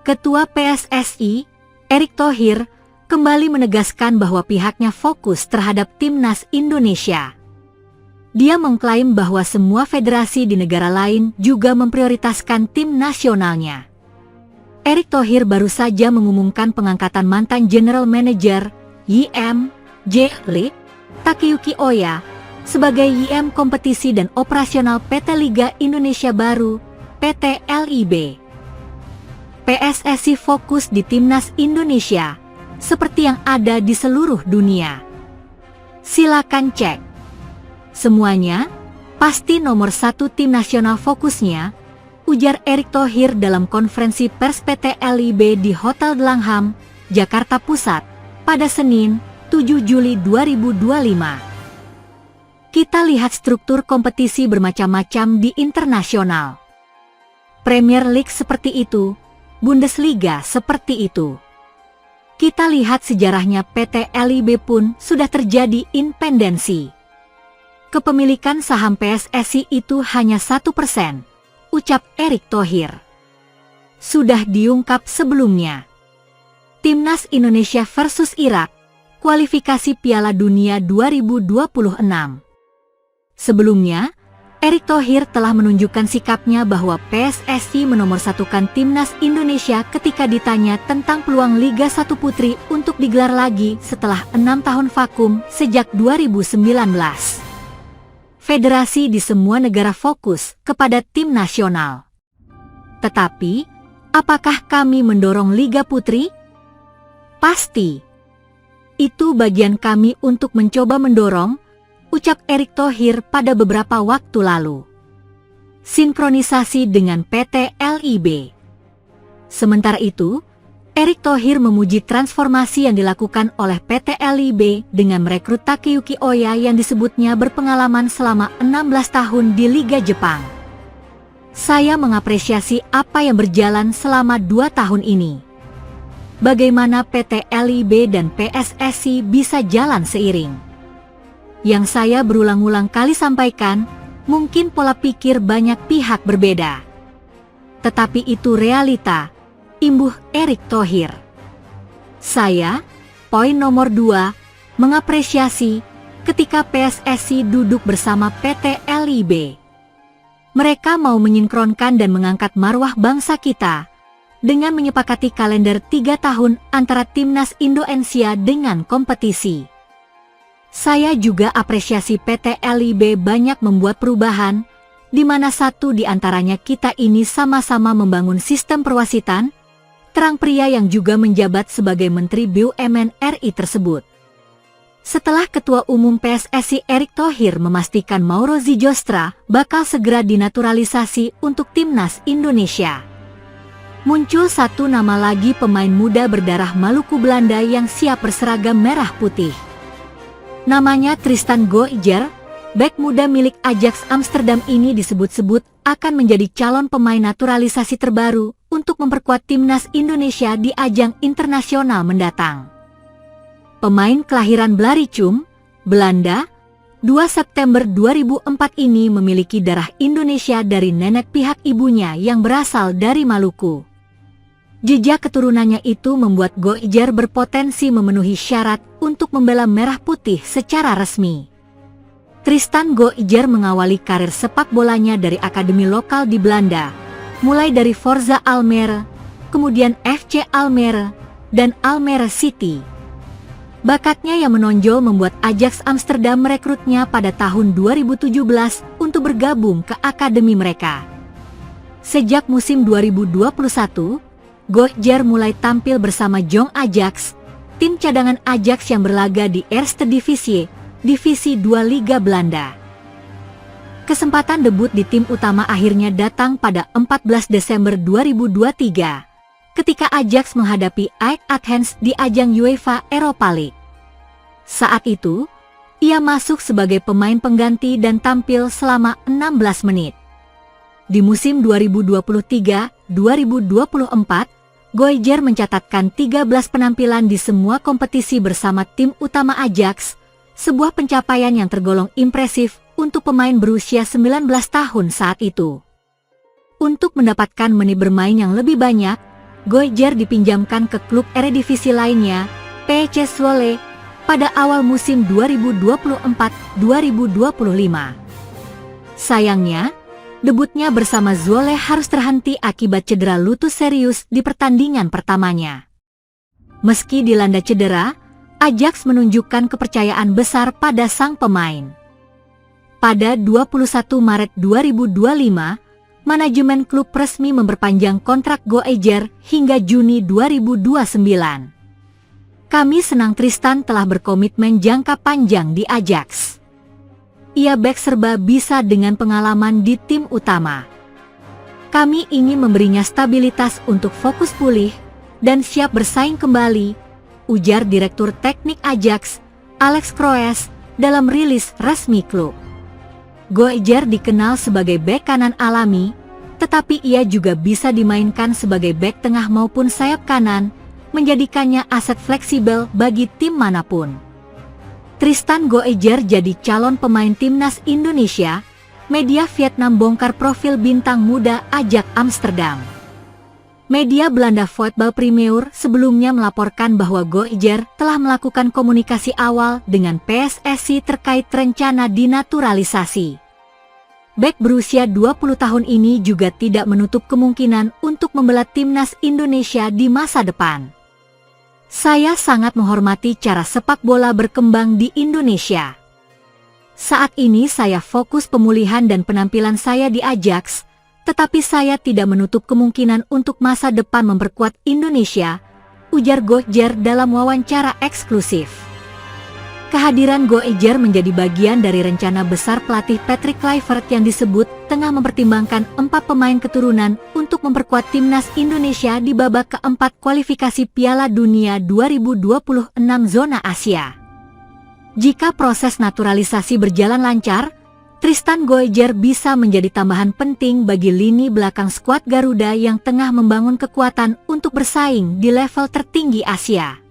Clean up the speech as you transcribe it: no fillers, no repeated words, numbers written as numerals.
Ketua PSSI, Erick Thohir, kembali menegaskan bahwa pihaknya fokus terhadap timnas Indonesia. Dia mengklaim bahwa semua federasi di negara lain juga memprioritaskan tim nasionalnya. Erick Thohir baru saja mengumumkan pengangkatan mantan General Manager YM J-League Takeyuki Oya sebagai YM Kompetisi dan Operasional PT Liga Indonesia Baru PT LIB. PSSI fokus di timnas Indonesia seperti yang ada di seluruh dunia. Silakan cek. Semuanya pasti nomor satu tim nasional fokusnya, ujar Erick Thohir dalam konferensi pers PT LIB di Hotel Langham, Jakarta Pusat, pada Senin, 7 Juli 2025. Kita lihat struktur kompetisi bermacam-macam di internasional. Premier League seperti itu, Bundesliga seperti itu. Kita lihat sejarahnya PT LIB pun sudah terjadi independensi. Kepemilikan saham PSSI itu hanya 1%, ucap Erick Thohir. Sudah diungkap sebelumnya. Timnas Indonesia versus Irak, kualifikasi Piala Dunia 2026. Sebelumnya, Erick Thohir telah menunjukkan sikapnya bahwa PSSI menomorsatukan timnas Indonesia ketika ditanya tentang peluang Liga 1 Putri untuk digelar lagi setelah 6 tahun vakum sejak 2019. Federasi di semua negara fokus kepada tim nasional. Tetapi, apakah kami mendorong Liga Putri? Pasti. Itu bagian kami untuk mencoba mendorong, ucap Erick Thohir pada beberapa waktu lalu. Sinkronisasi dengan PT LIB. Sementara itu, Erick Thohir memuji transformasi yang dilakukan oleh PT LIB dengan merekrut Takeyuki Oya yang disebutnya berpengalaman selama 16 tahun di Liga Jepang. Saya mengapresiasi apa yang berjalan selama 2 tahun ini. Bagaimana PT LIB dan PSSI bisa jalan seiring. Yang saya berulang-ulang kali sampaikan, mungkin pola pikir banyak pihak berbeda. Tetapi itu realita, imbuh Erick Thohir. Saya, poin nomor 2, mengapresiasi ketika PSSI duduk bersama PT LIB. Mereka mau menyinkronkan dan mengangkat marwah bangsa kita dengan menyepakati kalender 3 tahun antara Timnas Indonesia dengan kompetisi. Saya juga apresiasi PT LIB banyak membuat perubahan, di mana satu di antaranya kita ini sama-sama membangun sistem perwasitan, terang pria yang juga menjabat sebagai Menteri BUMN RI tersebut. Setelah Ketua Umum PSSI Erick Thohir memastikan Mauro Zijostra bakal segera dinaturalisasi untuk Timnas Indonesia. Muncul satu nama lagi pemain muda berdarah Maluku Belanda yang siap berseragam merah putih. Namanya Tristan Goijer, bek muda milik Ajax Amsterdam ini disebut-sebut akan menjadi calon pemain naturalisasi terbaru untuk memperkuat timnas Indonesia di ajang internasional mendatang. Pemain kelahiran Blaricum, Belanda, 2 September 2004 ini memiliki darah Indonesia dari nenek pihak ibunya yang berasal dari Maluku. Jejak keturunannya itu membuat Goijer berpotensi memenuhi syarat untuk membela merah putih secara resmi. Tristan Goijer mengawali karir sepak bolanya dari akademi lokal di Belanda, mulai dari Forza Almere, kemudian FC Almere, dan Almere City. Bakatnya yang menonjol membuat Ajax Amsterdam merekrutnya pada tahun 2017 untuk bergabung ke akademi mereka. Sejak musim 2021, Goijer mulai tampil bersama Jong Ajax, tim cadangan Ajax yang berlaga di Eerste Divisie, Divisi 2 Liga Belanda. Kesempatan debut di tim utama akhirnya datang pada 14 Desember 2023, ketika Ajax menghadapi AEK Athens di ajang UEFA Europa League. Saat itu, ia masuk sebagai pemain pengganti dan tampil selama 16 menit. Di musim 2023-2024, Goijer mencatatkan 13 penampilan di semua kompetisi bersama tim utama Ajax, sebuah pencapaian yang tergolong impresif untuk pemain berusia 19 tahun saat itu. Untuk mendapatkan menit bermain yang lebih banyak, Goijer dipinjamkan ke klub Eredivisie lainnya, PEC Zwolle, pada awal musim 2024-2025. Sayangnya, debutnya bersama Zwolle harus terhenti akibat cedera lutut serius di pertandingan pertamanya. Meski dilanda cedera, Ajax menunjukkan kepercayaan besar pada sang pemain. Pada 21 Maret 2025, manajemen klub resmi memperpanjang kontrak Goijer hingga Juni 2029. Kami senang Tristan telah berkomitmen jangka panjang di Ajax. Ia bek serba bisa dengan pengalaman di tim utama. Kami ingin memberinya stabilitas untuk fokus pulih dan siap bersaing kembali, ujar Direktur Teknik Ajax, Alex Kroes, dalam rilis resmi klub. Goijer dikenal sebagai bek kanan alami, tetapi ia juga bisa dimainkan sebagai bek tengah maupun sayap kanan, menjadikannya aset fleksibel bagi tim manapun. Tristan Goijer jadi calon pemain timnas Indonesia. Media Vietnam bongkar profil bintang muda Ajax Amsterdam. Media Belanda Voetbal Premier sebelumnya melaporkan bahwa Goijer telah melakukan komunikasi awal dengan PSSI terkait rencana dinaturalisasi. Bek berusia 20 tahun ini juga tidak menutup kemungkinan untuk membela timnas Indonesia di masa depan. Saya sangat menghormati cara sepak bola berkembang di Indonesia. Saat ini saya fokus pemulihan dan penampilan saya di Ajax, tetapi saya tidak menutup kemungkinan untuk masa depan memperkuat Indonesia, ujar Goijer dalam wawancara eksklusif. Kehadiran Goijer menjadi bagian dari rencana besar pelatih Patrick Kluivert yang disebut tengah mempertimbangkan 4 pemain keturunan untuk memperkuat timnas Indonesia di babak keempat kualifikasi Piala Dunia 2026 zona Asia. Jika proses naturalisasi berjalan lancar, Tristan Goijer bisa menjadi tambahan penting bagi lini belakang skuad Garuda yang tengah membangun kekuatan untuk bersaing di level tertinggi Asia.